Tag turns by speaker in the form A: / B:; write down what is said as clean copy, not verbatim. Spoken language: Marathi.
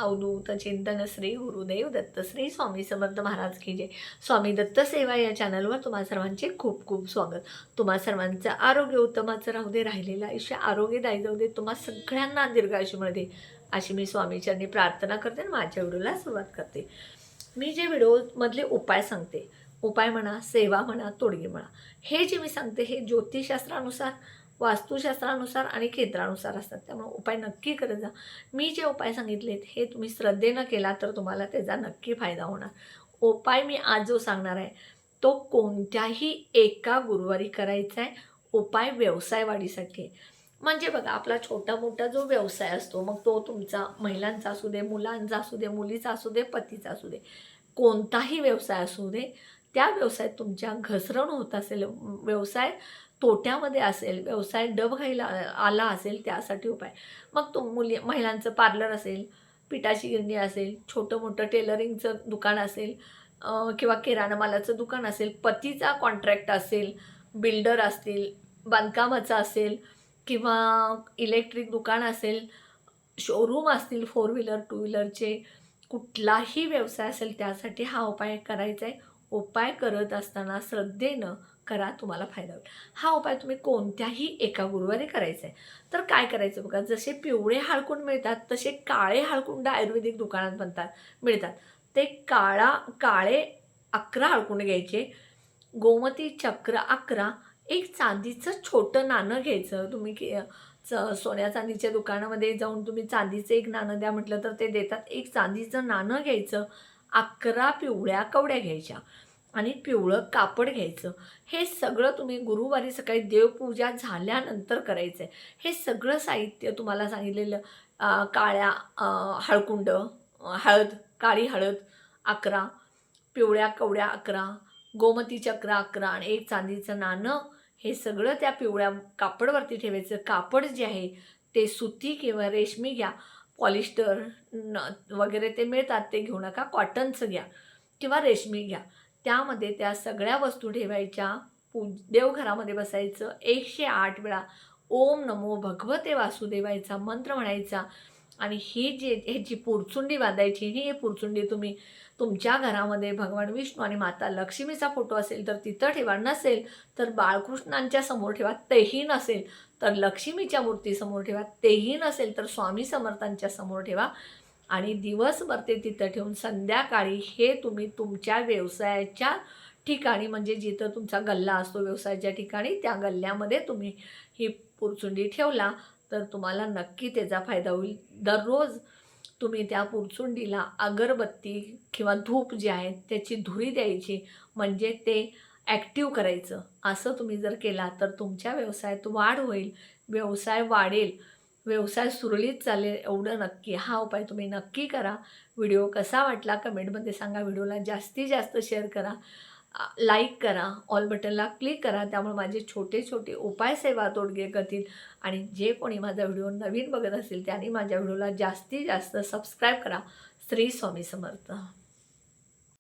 A: अवधूत चिंतन श्री गुरुदेव दत्त श्री स्वामी समर्थ महाराज की जय। स्वामी दत्त सेवा या चॅनलवर तुम्हा सर्वांचे खूप खूप स्वागत। तुम्हा सर्वांचं आरोग्य उत्तमाचं राहू दे, राहिलेलं आयुष्य आरोग्यदायी जाऊ दे, तुम्हा सगळ्यांना दीर्घायुष्य मिळते अशी मी स्वामीचरणी प्रार्थना करते आणि माझ्या व्हिडिओला सुरुवात करते। मी जे व्हिडिओमधले उपाय सांगते, उपाय म्हणा, सेवा म्हणा, तोडगे म्हणा, हे जे मी सांगते हे ज्योतिषशास्त्रानुसार, वास्तुशास्त्रानुसार आणि केंद्रानुसार असतात। त्यामुळे उपाय नक्की करत जा। मी जे उपाय सांगितलेत हे तुम्ही श्रद्धेनं केला तर तुम्हाला त्याचा नक्की फायदा होणार। उपाय मी आज जो सांगणार आहे तो कोणत्याही एका गुरुवारी करायचा आहे। उपाय व्यवसाय वाढीसाठी। म्हणजे बघा, आपला छोटा मोठा जो व्यवसाय असतो, मग तो तुमचा महिलांचा असू दे, मुलांचा असू दे, मुलीचा असू दे, पतीचा असू दे, कोणताही व्यवसाय असू दे, त्या व्यवसायात तुमच्या घसरण होत असेल, व्यवसाय तोट्यामध्ये असेल, व्यवसाय डबघाईला आला असेल, त्यासाठी उपाय। मग तो महिलांचं पार्लर असेल, पिठाची गिरणी असेल, छोटं मोठं टेलरिंगचं दुकान असेल, किंवा किराणा मालाचं दुकान असेल, पतीचा कॉन्ट्रॅक्ट असेल, बिल्डर असतील, बांधकामाचं असेल, किंवा इलेक्ट्रिक दुकान असेल, शोरूम असतील, 4 व्हीलर 2 व्हीलरचे, कुठलाही व्यवसाय असेल त्यासाठी हा उपाय करायचा आहे। उपाय करत असताना श्रद्धेनं करा, तुम्हाला फायदा होईल। हा उपाय तुम्ही कोणत्याही एका गुरुवारी करायचा आहे। तर काय करायचं बघा, जसे पिवळे हळकुंड मिळतात तसे काळे हळकुंड आयुर्वेदिक दुकानात मिळतात। ते काळे 11 हळकुंड घ्यायचे, गोमती चक्र 11, एक चांदीचं छोटं नाणं घ्यायचं। तुम्ही सोन्या चांदीच्या दुकानामध्ये जाऊन तुम्ही चांदीचं एक नाणं द्या म्हटलं तर ते देतात। एक चांदीचं नाणं घ्यायचं, 11 पिवळ्या कवड्या घ्यायच्या आणि पिवळं कापड घ्यायचं। हे सगळं तुम्ही गुरुवारी सकाळी देवपूजा झाल्यानंतर करायचं आहे। हे सगळं साहित्य तुम्हाला सांगितलेलं, काळ्या हळकुंड, हळद, काळी हळद 11, पिवळ्या कवड्या 11, गोमती चक्र 11 आणि एक चांदीचं नाणं, हे सगळं त्या पिवळ्या कापडवरती ठेवायचं। कापड जे आहे ते सुती किंवा रेशमी घ्या, पॉलिस्टर वगैरे ते मिळतात ते घेऊ नका, कॉटनचं घ्या किंवा रेशमी घ्या। त्यामध्ये त्या सगळ्या वस्तू ठेवायच्या, देवघरामध्ये बसायचं, 108 वेळा ओम नमो भगवते वासुदेवायचा मंत्र म्हणायचा आणि ह्याची पुरचुंडी बांधायची। ही पुरचुंडी तुम्ही तुमच्या घरामध्ये भगवान विष्णू आणि माता लक्ष्मीचा फोटो असेल तर तिथं ठेवा, नसेल तर बाळकृष्णांच्या समोर ठेवा, तेही नसेल तर लक्ष्मीच्या मूर्तीसमोर ठेवा, तेही नसेल तर स्वामी समर्थांच्या समोर ठेवा आणि दिवसभर ते तिथं ठेवून संध्याकाळी हे तुम्ही तुमच्या व्यवसायाच्या ठिकाणी, म्हणजे जिथं तुमचा गल्ला असतो व्यवसायाच्या ठिकाणी, त्या गल्ल्यामध्ये तुम्ही ही पुरचुंडी ठेवला तर तुम्हाला नक्की त्याचा फायदा होईल। दररोज तुम्ही त्या पुरचुंडीला अगरबत्ती किंवा धूप जे आहे त्याची धुरी द्यायची, म्हणजे ते ॲक्टिव्ह करायचं। असं तुम्ही जर केला तर तुमच्या व्यवसायात वाढ होईल, व्यवसाय वाढेल, व्यवसाय सुरळीत चालेल, एवढं नक्की। हा उपाय तुम्ही नक्की करा। व्हिडिओ कसा वाटला कमेंटमध्ये सांगा। व्हिडिओला जास्तीत जास्त शेअर करा, लाईक करा, ऑल बटनला क्लिक करा, त्यामुळे माझे छोटे छोटे उपाय सेवा तोडगे करतील। आणि जे कोणी माझा व्हिडिओ नवीन बघत असेल त्यांनी माझ्या व्हिडिओला जास्तीत जास्त सबस्क्राईब करा। श्री स्वामी समर्थ।